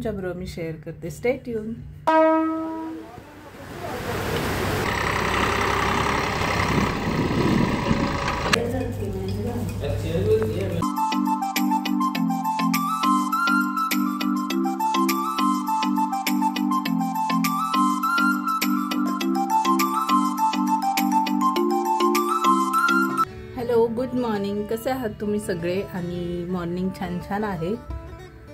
तुमच्याबरोबर मी शेअर करते. Stay tune. Hello, good morning. कसे आहात तुम्ही सगळे? आणि मॉर्निंग छान छान आहे.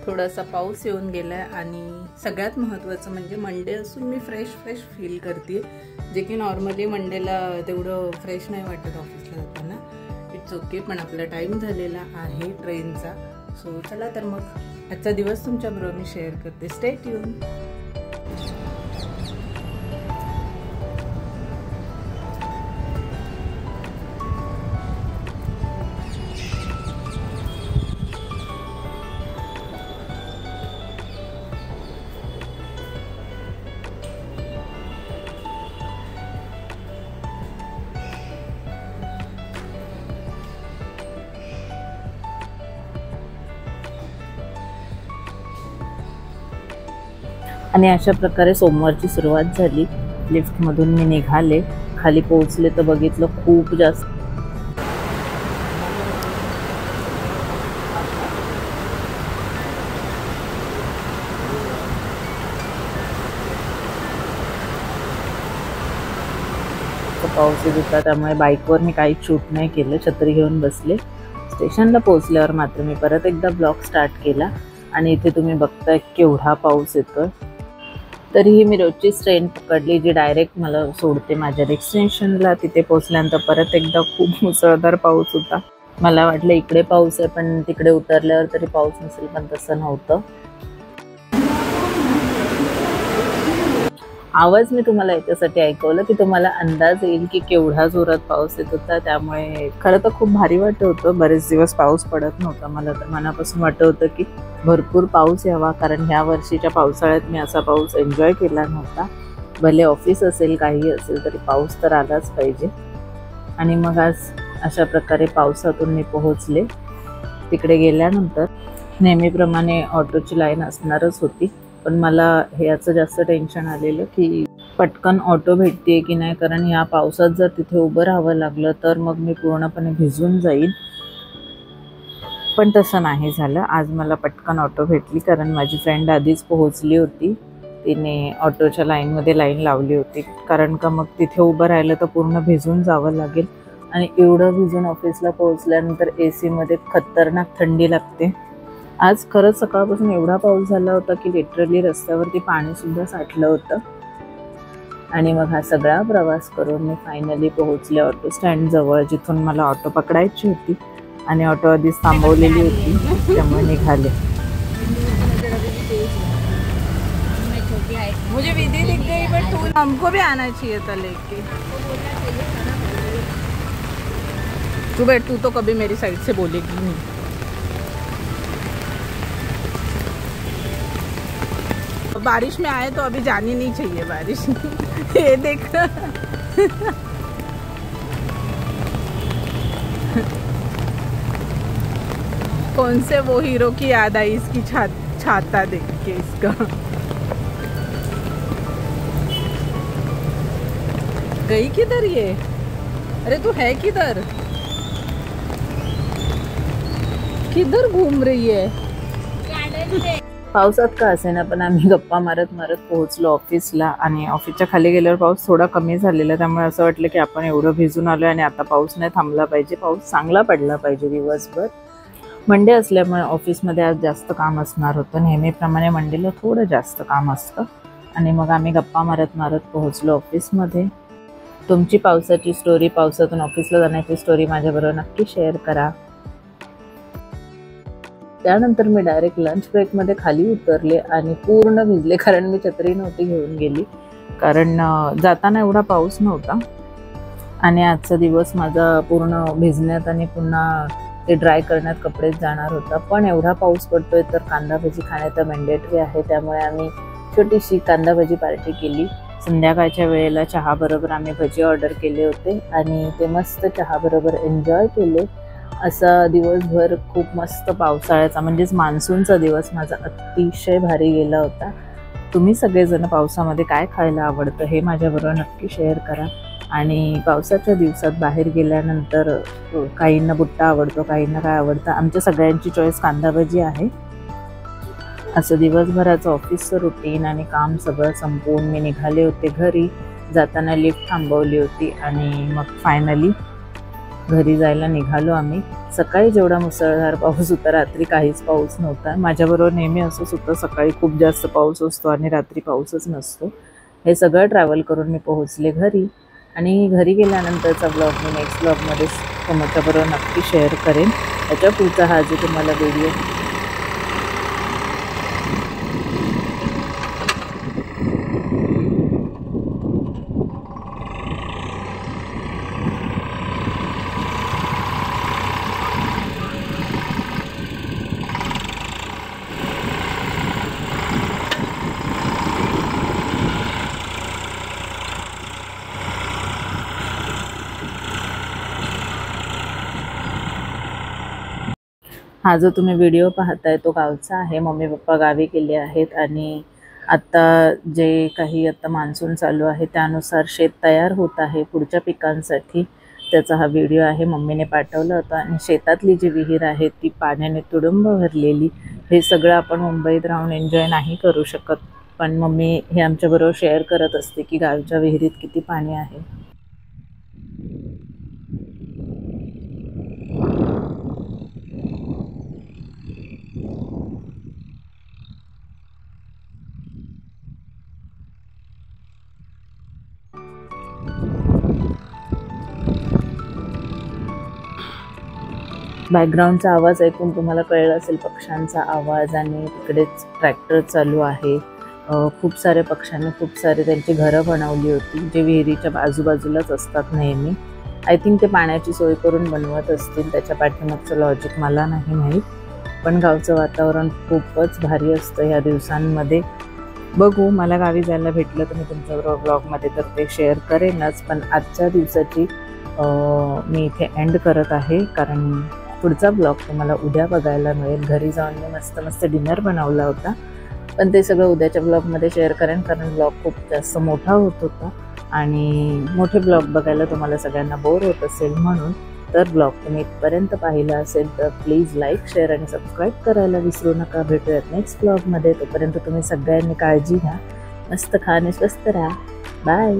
थोडासा पाऊस येऊन गेलाय आणि सगळ्यात महत्त्वाचं म्हणजे मंडे असून मी फ्रेश फील करते, जे की नॉर्मली मंडेला तेवढं फ्रेश नाही वाटत ऑफिसला जाताना. इट्स ओके, पण आपला टाईम झालेला आहे ट्रेनचा. सो चला तर मग आजचा दिवस तुमच्याबरोबर मी शेअर करते. Stay tune. आणि अशा प्रकारे सोमवारची सुरुवात झाली. लिफ्टमधून मी निघाले, खाली पोहोचले तर बघितलं खूप जास्त पाऊस येत होता. त्यामुळे बाईकवर मी काहीच शूट नाही केलं, छत्री घेऊन बसले. स्टेशनला पोहोचल्यावर मात्र मी परत एकदा ब्लॉग स्टार्ट केला. आणि इथे तुम्ही बघताय केवढा पाऊस येतोय. तरीही मी रोजचीच ट्रेन पकडली, जी डायरेक्ट मला सोडते माझ्या डेस्टिनेशनला. तिथे पोहोचल्यानंतर परत एकदा खूप मुसळधार पाऊस होता. मला वाटलं इकडे पाऊस आहे, पण तिकडे उतरल्यावर तरी पाऊस नसेल, पण तसं नव्हतं. आवाज मी तुम्हाला याच्यासाठी ऐकवलं की तुम्हाला अंदाज येईल की केवढा जोरात पाऊस येत होता. त्यामुळे खरं तर खूप भारी वाटत होतं. बरेच दिवस पाऊस पडत नव्हता. मला तर मनापासून वाटत होतं की भरपूर पाऊस यावा, कारण ह्या वर्षीच्या पावसाळ्यात मी असा पाऊस एन्जॉय केला नव्हता. भले ऑफिस असेल काही असेल तरी पाऊस तर आलाच पाहिजे. आणि मग आज अशा प्रकारे पावसातून मी पोहोचले. तिकडे गेल्यानंतर नेहमीप्रमाणे ऑटोची लाईन असणारच होती, पण मला ह्याचं जास्त टेन्शन आलेलं की पटकन ऑटो भेटते की नाही, कारण ह्या पावसात जर तिथे उभं राहावं लागलं तर मग मी पूर्णपणे भिजून जाईल. पण तसं नाही झालं. आज मला पटकन ऑटो भेटली, कारण माझी फ्रेंड आधीच पोहोचली होती. तिने ऑटोच्या लाईनमध्ये लाईन लावली होती, कारण का मग तिथे उभं राहिलं तर पूर्ण भिजून जावं लागेल. आणि एवढं भिजून ऑफिसला पोहोचल्यानंतर AC मध्ये खतरनाक थंडी लागते. आज खरंच सकाळपासून एवढा पाऊस झाला होता की लिटरली रस्त्यावरती पाणीसुद्धा साठलं होतं. आणि मग हा सगळा प्रवास करून मी फायनली पोहोचले ऑटो स्टँडजवळ, जिथून मला ऑटो पकडायची होती. आणि ऑटो आधीच थांबवलेली होती, त्यामुळे निघाले. मुझे विधि दिख गई, बट तू हमको भी आना चाहिए था लेके. तू बैठ, तू तो कभी मेरी साइड से बोलेगी नहीं. बारिश में आए तो अभी जानी नहीं चाहिए बारिश. ये देख. कौन से वो हीरो की याद आई इसकी छाता देख के इसका. गई किधर ये? अरे तू है किधर? किधर घूम रही है? पावसात का असेना, पण आम्ही गप्पा मारत पोहोचलो ऑफिसला. आणि ऑफिसच्या खाली गेल्यावर पाऊस थोडा कमी झालेला, त्यामुळे असं वाटलं की आपण एवढं भिजून आलो आणि आता पाऊस नाही थांबला पाहिजे, पाऊस चांगला पडला पाहिजे दिवसभर. मंडे असल्यामुळे ऑफिसमध्ये आज जास्त काम असणार होतं. नेहमीप्रमाणे मंडेला थोडं जास्त काम असतं. आणि मग आम्ही गप्पा मारत पोहोचलो ऑफिसमध्ये. तुमची पावसाची स्टोरी, पावसातून ऑफिसला जाण्याची स्टोरी माझ्याबरोबर नक्की शेअर करा. त्यानंतर मी डायरेक्ट लंच ब्रेकमध्ये खाली उतरले आणि पूर्ण भिजले, कारण मी छत्री नव्हती घेऊन गेली, कारण जाताना एवढा पाऊस नव्हता. आणि आजचा दिवस माझा पूर्ण भिजण्यात आणि पुन्हा ते ड्राय करण्यात कपडेच जाणार होता. पण एवढा पाऊस पडतोय तर कांदा भजी खाणे तर मॅन्डेटरी आहे. त्यामुळे आम्ही छोटीशी कांदा भजी पार्टी केली. संध्याकाळच्या वेळेला चहाबरोबर आम्ही भजी ऑर्डर केले होते आणि ते मस्त चहाबरोबर एन्जॉय केले. असा दिवसभर खूप मस्त पावसाळ्याचा म्हणजेच मान्सूनचा दिवस माझा अतिशय भारी गेला होता. तुम्ही सगळेजण पावसामध्ये काय खायला आवडतं हे माझ्याबरोबर नक्की शेअर करा. आणि पावसाच्या दिवसात बाहेर गेल्यानंतर काहींना बुट्टा आवडतो, काहींना काय आवडतं. आमच्या सगळ्यांची चॉईस कांदा भजी आहे. असं दिवसभराचं ऑफिसचं रुटीन आणि काम सगळं संपवून मी निघाले होते घरी. जाताना लिफ्ट थांबवली होती आणि मग फायनली घरी जायला निघालो आम्ही. सकाळी जेवढा मुसळधार पाऊस होता, रात्री काहीच पाऊस नव्हता. माझ्याबरोबर नेहमी असंच होतं, सकाळी खूप जास्त पाऊस असतो आणि रात्री पाऊसच नसतो. हे सगळं ट्रॅव्हल करून मी पोहोचले घरी आणि घरी गेल्यानंतरचा ब्लॉग मी नेक्स्ट ब्लॉगमध्ये तुमच्याबरोबर नक्की शेअर करेन. त्याच्या पुढचा हा जो तुम्हाला व्हिडिओ हा जो तुम्ही व्हिडिओ पाहताय तो गावचा आहे. मम्मी पप्पा गावी गेले आहेत आणि आता जे काही आता मान्सून चालू आहे त्यानुसार शेत तयार होत आहे पुढच्या पिकांसाठी. त्याचा हा व्हिडिओ आहे, मम्मीने पाठवला होता. आणि शेतातली जी विहीर आहे ती पाण्याने तुडुंब भरलेली. हे सगळं आपण मुंबईत राहून एन्जॉय नाही करू शकत, पण मम्मी हे आमच्याबरोबर शेअर करत असते की गावच्या विहिरीत किती पाणी आहे. बॅकग्राऊंडचा आवाज ऐकून तुम्हाला कळलं असेल, पक्ष्यांचा आवाज. आणि तिकडेच ट्रॅक्टर चालू आहे. खूप सारे पक्ष्यांनी खूप सारे त्यांची घरं बनवली होती, जे विहिरीच्या बाजूबाजूलाच असतात नेहमी. आय थिंक ते पाण्याची सोय करून बनवत असतील, त्याच्या पाठीमागचं लॉजिक मला नाही माहीत. पण गावचं वातावरण खूपच भारी असतं ह्या दिवसांमध्ये. बघू, मला गावी जायला भेटलं तर मी तुमच्याबरोबर ब्लॉगमध्ये तर ते शेअर करेनच. पण आजच्या दिवसाची मी इथे एंड करत आहे, कारण पुढचा ब्लॉग तुम्हाला उद्या बघायला मिळेल. घरी जाऊन मी मस्त डिनर बनवला होता, पण ते सगळं उद्याच्या ब्लॉगमध्ये शेअर करेन, कारण ब्लॉग खूप जास्त मोठा होत होता आणि मोठे ब्लॉग बघायला तुम्हाला सगळ्यांना बोर होत असेल. म्हणून तर ब्लॉग तुम्ही इथपर्यंत पाहिला असेल तर प्लीज लाईक, शेअर आणि सबस्क्राईब करायला विसरू नका. भेटूयात नेक्स्ट ब्लॉगमध्ये. तोपर्यंत तुम्ही सगळ्यांनी काळजी घ्या, मस्त खा आणि स्वस्त राहा. बाय.